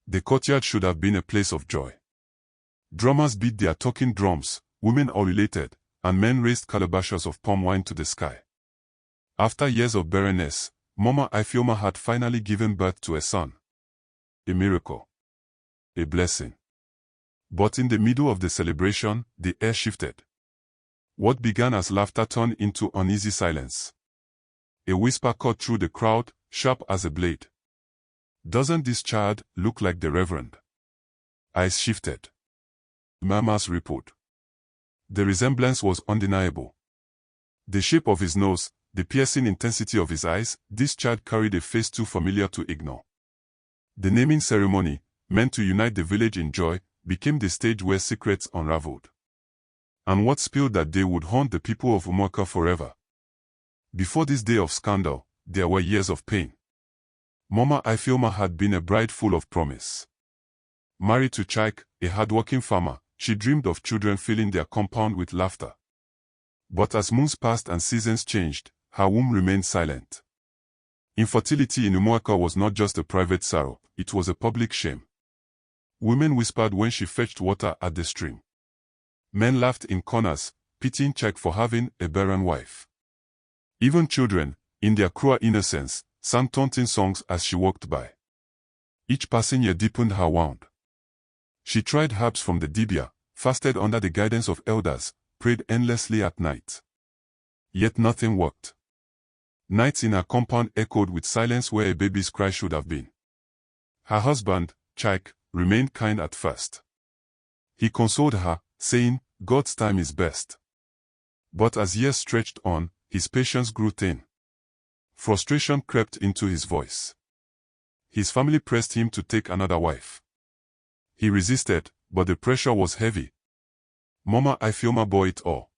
The courtyard should have been a place of joy. Drummers beat their talking drums, women ululated, and men raised calabashes of palm wine to the sky. After years of barrenness, Mama Ifeoma had finally given birth to a son. A miracle. A blessing. But in the middle of the celebration, the air shifted. What began as laughter turned into uneasy silence. A whisper cut through the crowd, sharp as a blade. "Doesn't this child look like the Reverend?" Eyes shifted. Murmurs rippled. The resemblance was undeniable. The shape of his nose, the piercing intensity of his eyes, this child carried a face too familiar to ignore. The naming ceremony, meant to unite the village in joy, became the stage where secrets unraveled. And what spilled that day would haunt the people of Umuaka forever. Before this day of scandal, there were years of pain. Mama Ifeoma had been a bride full of promise. Married to Chike, a hard-working farmer, she dreamed of children filling their compound with laughter. But as moons passed and seasons changed, her womb remained silent. Infertility in Umuaka was not just a private sorrow, it was a public shame. Women whispered when she fetched water at the stream. Men laughed in corners, pitying Chike for having a barren wife. Even children, in their cruel innocence, sang taunting songs as she walked by. Each passing year deepened her wound. She tried herbs from the dibia, fasted under the guidance of elders, prayed endlessly at night. Yet nothing worked. Nights in her compound echoed with silence where a baby's cry should have been. Her husband, Chike, remained kind at first. He consoled her, saying, "God's time is best." But as years stretched on, his patience grew thin. Frustration crept into his voice. His family pressed him to take another wife. He resisted, but the pressure was heavy. Mama Ifeoma bore it all.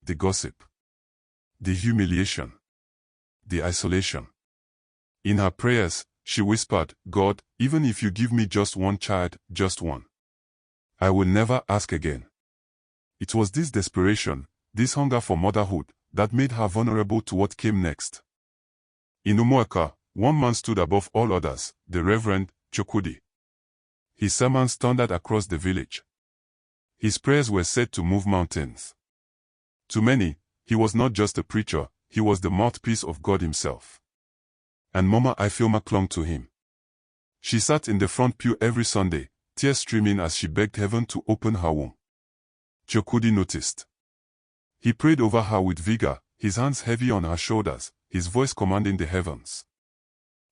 The gossip. The humiliation. The isolation. In her prayers, she whispered, "God, even if you give me just one child, just one, I will never ask again." It was this desperation, this hunger for motherhood, that made her vulnerable to what came next. In Umuaka, one man stood above all others, the Reverend Chukwudi. His sermons thundered across the village. His prayers were said to move mountains. To many, he was not just a preacher, he was the mouthpiece of God himself. And Mama Ifeoma clung to him. She sat in the front pew every Sunday, tears streaming as she begged heaven to open her womb. Chukwudi noticed. He prayed over her with vigor, his hands heavy on her shoulders, his voice commanding the heavens.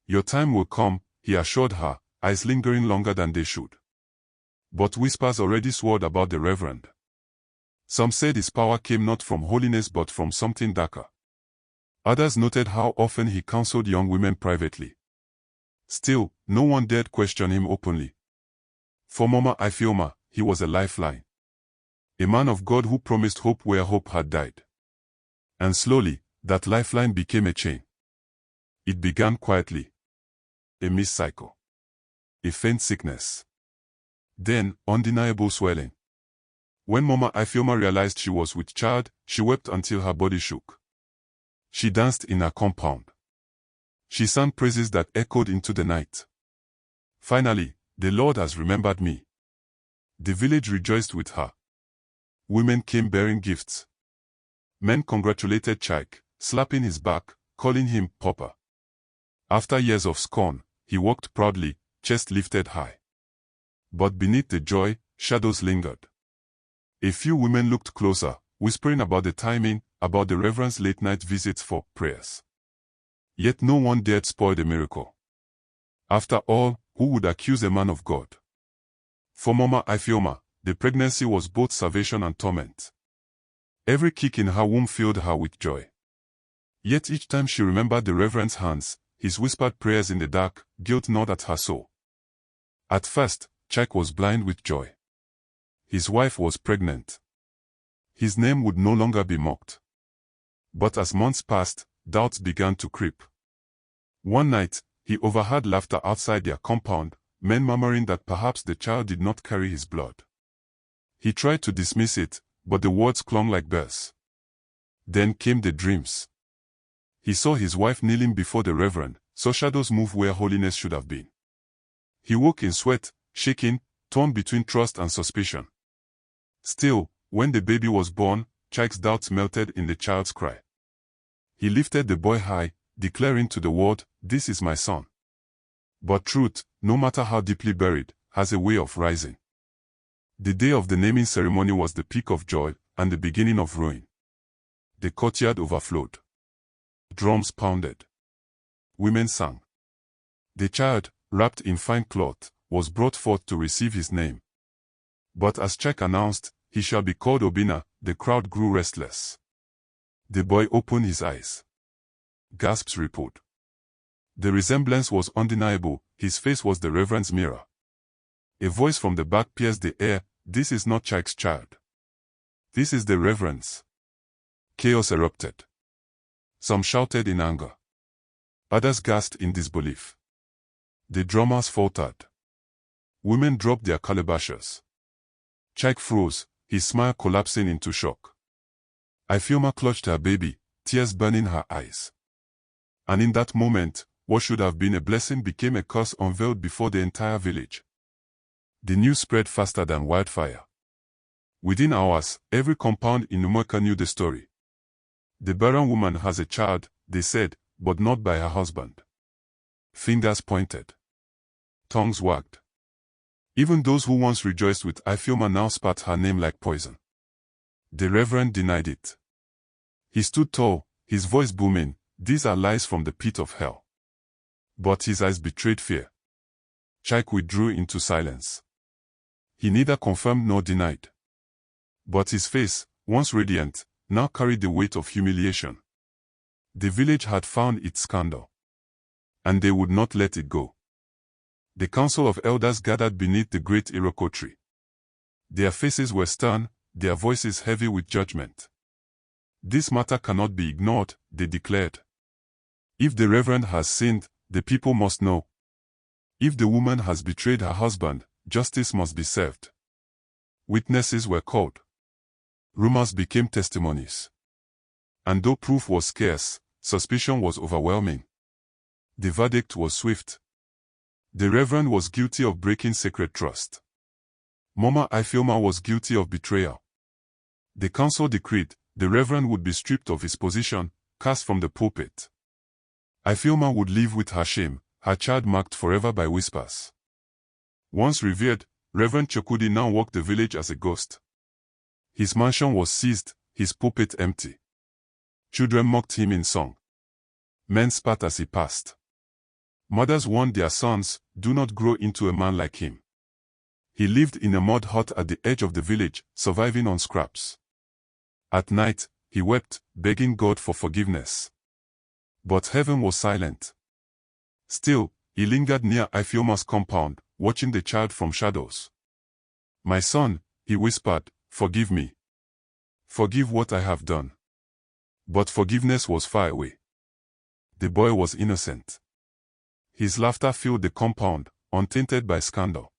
"Your time will come," he assured her, eyes lingering longer than they should. But whispers already swirled about the Reverend. Some said his power came not from holiness but from something darker. Others noted how often he counseled young women privately. Still, no one dared question him openly. For Mama Ifeoma, he was a lifeline. A man of God who promised hope where hope had died. And slowly, that lifeline became a chain. It began quietly. A missed cycle. A faint sickness. Then, undeniable swelling. When Mama Ifeoma realized she was with child, she wept until her body shook. She danced in her compound. She sang praises that echoed into the night. Finally, "The Lord has remembered me." The village rejoiced with her. Women came bearing gifts. Men congratulated Chike, slapping his back, calling him Papa. After years of scorn, he walked proudly, chest lifted high. But beneath the joy, shadows lingered. A few women looked closer, whispering about the timing, about the Reverend's late-night visits for prayers. Yet no one dared spoil the miracle. After all, who would accuse a man of God? For Mama Ifeoma, the pregnancy was both salvation and torment. Every kick in her womb filled her with joy. Yet each time she remembered the Reverend's hands, his whispered prayers in the dark, guilt gnawed at her soul. At first, Chike was blind with joy. His wife was pregnant. His name would no longer be mocked. But as months passed, doubts began to creep. One night, he overheard laughter outside their compound, men murmuring that perhaps the child did not carry his blood. He tried to dismiss it, but the words clung like bells. Then came the dreams. He saw his wife kneeling before the Reverend, saw shadows move where holiness should have been. He woke in sweat, shaking, torn between trust and suspicion. Still, when the baby was born, Chike's doubts melted in the child's cry. He lifted the boy high, declaring to the world, "This is my son." But truth, no matter how deeply buried, has a way of rising. The day of the naming ceremony was the peak of joy and the beginning of ruin. The courtyard overflowed. Drums pounded. Women sang. The child, wrapped in fine cloth, was brought forth to receive his name. But as Chike announced, "He shall be called Obinna," the crowd grew restless. The boy opened his eyes. Gasps rippled. The resemblance was undeniable. His face was the Reverend's mirror. A voice from the back pierced the air, "This is not Chike's child. This is the Reverend's." Chaos erupted. Some shouted in anger. Others gasped in disbelief. The drummers faltered. Women dropped their calabashes. Chike froze, his smile collapsing into shock. Ifeoma clutched her baby, tears burning her eyes. And in that moment, what should have been a blessing became a curse unveiled before the entire village. The news spread faster than wildfire. Within hours, every compound in Umueka knew the story. "The barren woman has a child," they said, "but not by her husband." Fingers pointed. Tongues wagged. Even those who once rejoiced with Ifeoma now spat her name like poison. The Reverend denied it. He stood tall, his voice booming, "These are lies from the pit of hell." But his eyes betrayed fear. Chike withdrew into silence. He neither confirmed nor denied. But his face, once radiant, now carried the weight of humiliation. The village had found its scandal. And they would not let it go. The council of elders gathered beneath the great Iroko tree. Their faces were stern, their voices heavy with judgment. "This matter cannot be ignored," they declared. "If the Reverend has sinned, the people must know. If the woman has betrayed her husband, justice must be served." Witnesses were called. Rumors became testimonies. And though proof was scarce, suspicion was overwhelming. The verdict was swift. The Reverend was guilty of breaking sacred trust. Mama Ifeoma was guilty of betrayal. The council decreed the Reverend would be stripped of his position, cast from the pulpit. Ifeoma would live with her shame, her child marked forever by whispers. Once revered, Reverend Chokudi now walked the village as a ghost. His mansion was seized, his pulpit empty. Children mocked him in song. Men spat as he passed. Mothers warned their sons, "Do not grow into a man like him." He lived in a mud hut at the edge of the village, surviving on scraps. At night, he wept, begging God for forgiveness. But heaven was silent. Still, he lingered near Ifeoma's compound, watching the child from shadows. "My son," he whispered, "forgive me. Forgive what I have done." But forgiveness was far away. The boy was innocent. His laughter filled the compound, untainted by scandal.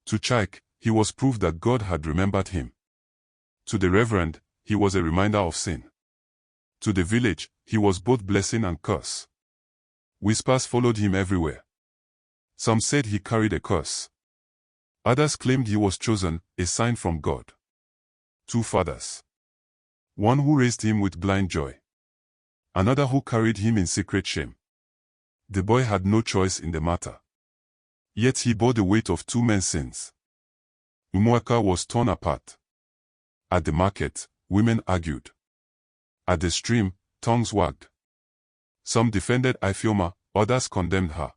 To Chike, he was proof that God had remembered him. To the Reverend, he was a reminder of sin. To the village, he was both blessing and curse. Whispers followed him everywhere. Some said he carried a curse. Others claimed he was chosen, a sign from God. Two fathers. One who raised him with blind joy. Another who carried him in secret shame. The boy had no choice in the matter. Yet he bore the weight of two men's sins. Umueka was torn apart. At the market, women argued. At the stream, tongues wagged. Some defended Ifeoma, others condemned her.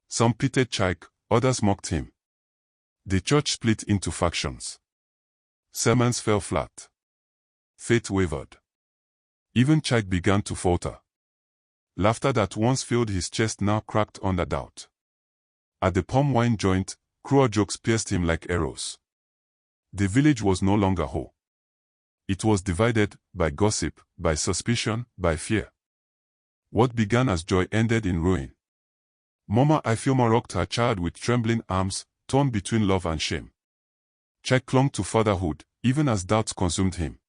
Some pitied Chike, others mocked him. The church split into factions. Sermons fell flat. Faith wavered. Even Chike began to falter. Laughter that once filled his chest now cracked under doubt. At the palm wine joint, cruel jokes pierced him like arrows. The village was no longer whole. It was divided by gossip, by suspicion, by fear. What began as joy ended in ruin. Mama Ifeoma rocked her child with trembling arms, torn between love and shame. Chike clung to fatherhood, even as doubts consumed him.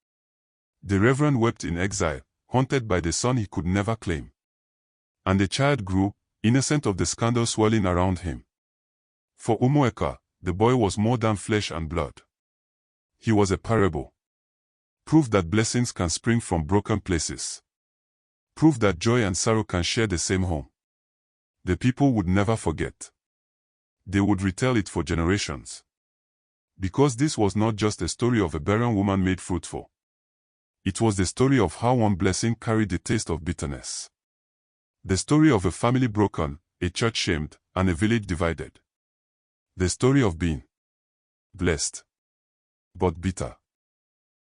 The Reverend wept in exile, haunted by the son he could never claim. And the child grew, innocent of the scandal swirling around him. For Umueka, the boy was more than flesh and blood. He was a parable. Proof that blessings can spring from broken places. Proof that joy and sorrow can share the same home. The people would never forget. They would retell it for generations. Because this was not just a story of a barren woman made fruitful. It was the story of how one blessing carried the taste of bitterness. The story of a family broken, a church shamed, and a village divided. The story of being blessed, but bitter.